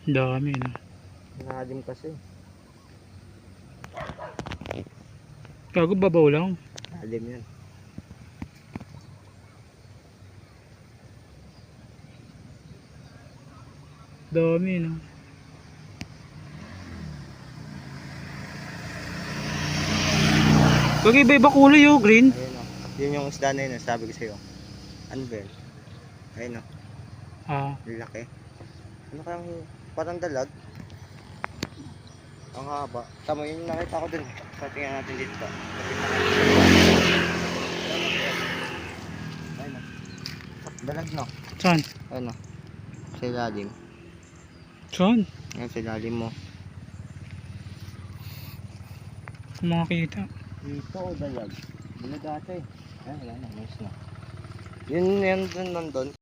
Dami no. Malalim kasi. Gago babaw lang. Malalim yan. Dami no. Gago iba-iba kulay oh, green. Ayun o. Yun yung isda na yun, sabi ko sa'yo. Ano ba yun? Ayun o. Ah, Laki. Ano kayang parang dalag? Ang haba. Tama yun yung nakita ko dun. So tingnan natin dito. Ayun o. Dalag no? saan? Ayun o. Sa ilalim. Saan? Ayun sa ilalim mo. Makakita. Dito o dalag? Dalag ata eh. Ayun wala na. Nice na. Yun yan dun nandun.